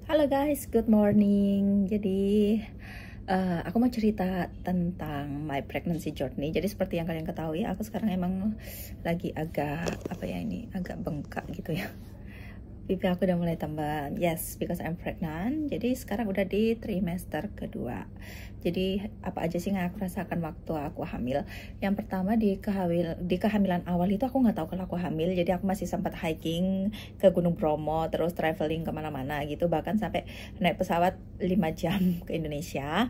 Halo guys, good morning. Jadi aku mau cerita tentang my pregnancy journey. Jadi seperti yang kalian ketahui, aku sekarang emang lagi agak agak bengkak gitu ya. Pipi aku udah mulai tambah, yes, because I'm pregnant. Jadi sekarang udah di trimester kedua. Jadi apa aja sih yang aku rasakan waktu aku hamil? Yang pertama di kehamilan awal itu aku nggak tahu kalau aku hamil. Jadi aku masih sempat hiking ke Gunung Bromo, terus traveling kemana-mana gitu. Bahkan sampai naik pesawat 5 jam ke Indonesia.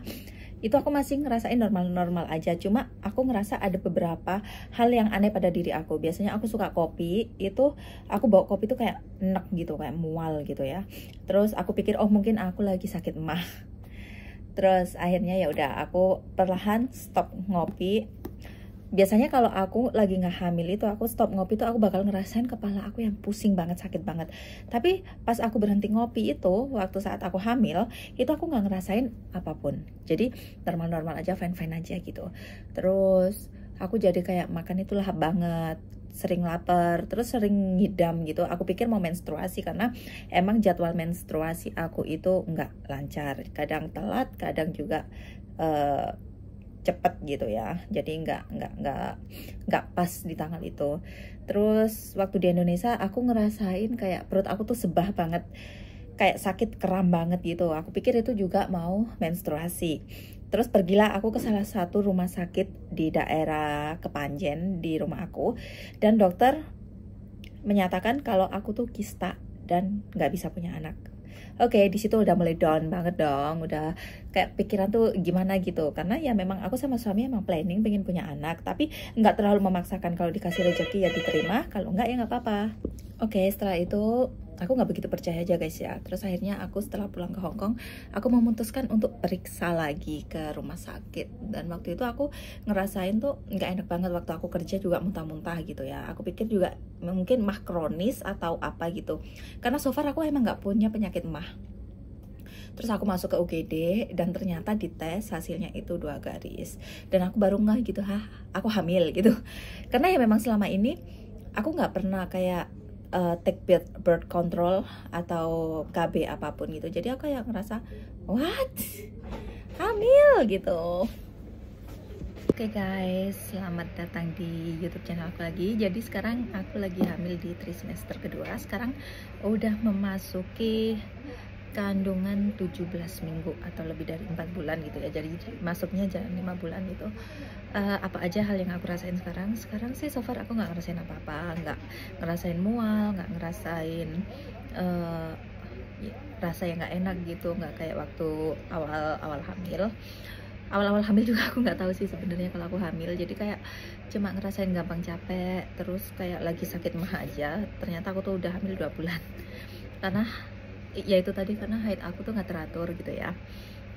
Itu aku masih ngerasain normal-normal aja. Cuma aku ngerasa ada beberapa hal yang aneh pada diri aku. Biasanya aku suka kopi, itu aku bawa kopi itu kayak enek gitu, kayak mual gitu ya. Terus aku pikir oh mungkin aku lagi sakit emah. Terus akhirnya ya udah aku perlahan stop ngopi. Biasanya kalau aku lagi nggak hamil itu aku stop ngopi itu aku bakal ngerasain kepala aku yang pusing banget, sakit banget. Tapi pas aku berhenti ngopi itu waktu saat aku hamil itu aku nggak ngerasain apapun. Jadi normal-normal aja, fine-fine aja gitu. Terus aku jadi kayak makan itu lahap banget, sering lapar, terus sering ngidam gitu. Aku pikir mau menstruasi karena emang jadwal menstruasi aku itu nggak lancar. Kadang telat, kadang juga cepet gitu ya, jadi nggak pas di tanggal itu. Terus waktu di Indonesia aku ngerasain kayak perut aku tuh sebah banget, kayak sakit kram banget gitu. Aku pikir itu juga mau menstruasi. Terus pergilah aku ke salah satu rumah sakit di daerah Kepanjen di rumah aku, dan dokter menyatakan kalau aku tuh kista dan nggak bisa punya anak. Oke, di situ udah mulai down banget dong, udah kayak pikiran tuh gimana gitu. Karena ya memang aku sama suami emang planning pengen punya anak, tapi nggak terlalu memaksakan. Kalau dikasih rezeki ya diterima, kalau nggak ya nggak apa-apa. Oke, setelah itu aku nggak begitu percaya aja guys ya. Terus akhirnya aku setelah pulang ke Hong Kong, aku memutuskan untuk periksa lagi ke rumah sakit. Dan waktu itu aku ngerasain tuh nggak enak banget waktu aku kerja juga muntah-muntah gitu ya. Aku pikir juga mungkin mah kronis atau apa gitu. Karena so far aku emang nggak punya penyakit mah. Terus aku masuk ke UGD dan ternyata di tes hasilnya itu 2 garis. Dan aku baru ngeh gitu, aku hamil gitu. Karena ya memang selama ini aku nggak pernah kayak take birth control atau KB apapun gitu. Jadi aku kayak ngerasa what? Hamil gitu. Oke guys, selamat datang di YouTube channel aku lagi. Jadi sekarang aku lagi hamil di trimester kedua. Sekarang udah memasuki kandungan 17 minggu atau lebih dari 4 bulan gitu ya. Jadi masuknya jalan 5 bulan gitu. Apa aja hal yang aku rasain sekarang? Sekarang sih so far aku nggak ngerasain apa-apa, nggak ngerasain mual, nggak ngerasain rasa yang nggak enak gitu, nggak kayak waktu awal hamil. Awal-awal hamil juga aku nggak tahu sih sebenarnya kalau aku hamil. Jadi kayak cuma ngerasain gampang capek, terus kayak lagi sakit mah aja. Ternyata aku tuh udah hamil 2 bulan. Karena ya itu tadi, karena haid aku tuh nggak teratur gitu ya.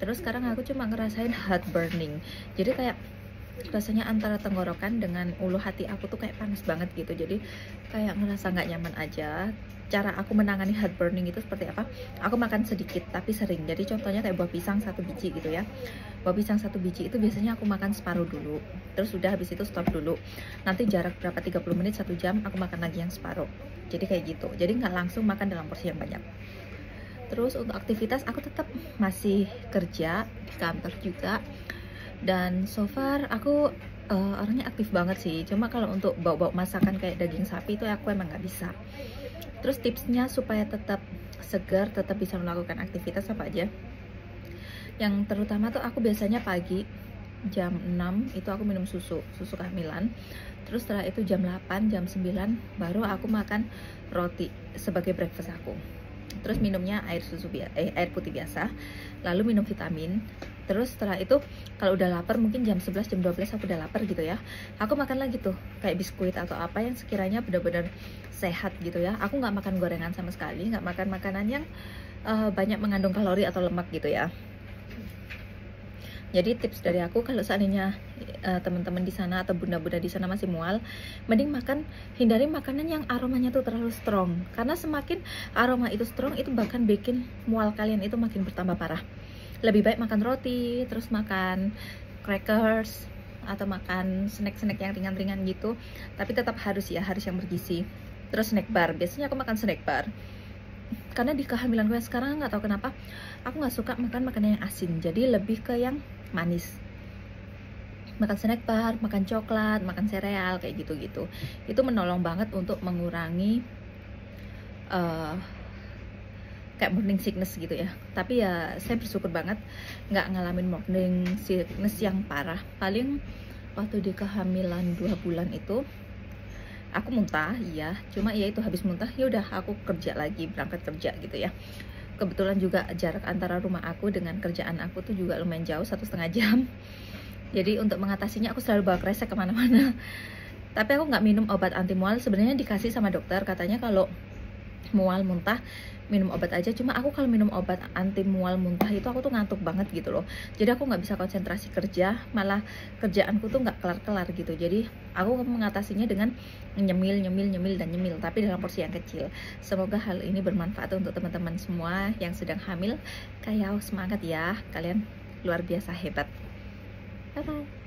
Terus sekarang aku cuma ngerasain heart burning. Jadi kayak rasanya antara tenggorokan dengan ulu hati aku tuh kayak panas banget gitu. Jadi kayak ngerasa nggak nyaman aja. Cara aku menangani heart burning itu seperti apa? Aku makan sedikit tapi sering. Jadi contohnya kayak buah pisang 1 biji gitu ya. Buah pisang 1 biji itu biasanya aku makan separuh dulu. Terus udah habis itu stop dulu. Nanti jarak berapa 30 menit 1 jam aku makan lagi yang separuh. Jadi kayak gitu. Jadi nggak langsung makan dalam porsi yang banyak. Terus untuk aktivitas aku tetap masih kerja di kantor juga. Dan so far aku orangnya aktif banget sih. Cuma kalau untuk bawa-bawa masakan kayak daging sapi itu aku emang nggak bisa. Terus tipsnya supaya tetap segar, tetap bisa melakukan aktivitas apa aja. Yang terutama tuh aku biasanya pagi jam 6 itu aku minum susu kehamilan. Terus setelah itu jam 8, jam 9 baru aku makan roti sebagai breakfast aku. Terus minumnya air putih biasa, lalu minum vitamin. Terus setelah itu kalau udah lapar, mungkin jam 11, jam 12 aku udah lapar gitu ya, aku makan lagi tuh kayak biskuit atau apa yang sekiranya benar-benar sehat gitu ya. Aku nggak makan gorengan sama sekali, nggak makan makanan yang banyak mengandung kalori atau lemak gitu ya. Jadi tips dari aku, kalau seandainya teman-teman di sana atau bunda-bunda di sana masih mual, mending hindari makanan yang aromanya tuh terlalu strong. Karena semakin aroma itu strong, itu bahkan bikin mual kalian itu makin bertambah parah. Lebih baik makan roti, terus makan crackers, atau makan snack-snack yang ringan-ringan gitu. Tapi tetap harus yang bergizi. Terus snack bar, biasanya aku makan snack bar karena di kehamilan gue sekarang nggak tahu kenapa aku nggak suka makan makanan yang asin, jadi lebih ke yang manis. Makan snack bar, makan coklat, makan sereal kayak gitu-gitu, itu menolong banget untuk mengurangi kayak morning sickness gitu ya. Tapi ya saya bersyukur banget nggak ngalamin morning sickness yang parah. Paling waktu di kehamilan 2 bulan itu aku muntah, iya, cuma ya itu habis muntah ya udah aku kerja lagi, berangkat kerja gitu ya. Kebetulan juga jarak antara rumah aku dengan kerjaan aku tuh juga lumayan jauh, 1,5 jam. Jadi untuk mengatasinya aku selalu bawa kresek kemana-mana. Tapi aku nggak minum obat anti mual, sebenarnya dikasih sama dokter, katanya kalau mual muntah minum obat aja. Cuma aku kalau minum obat anti mual muntah itu aku tuh ngantuk banget gitu loh, jadi aku nggak bisa konsentrasi kerja, malah kerjaanku tuh nggak kelar-kelar gitu. Jadi aku mengatasinya dengan nyemil dan nyemil, tapi dalam porsi yang kecil. Semoga hal ini bermanfaat untuk teman-teman semua yang sedang hamil. Kayak semangat ya, kalian luar biasa hebat. Bye bye.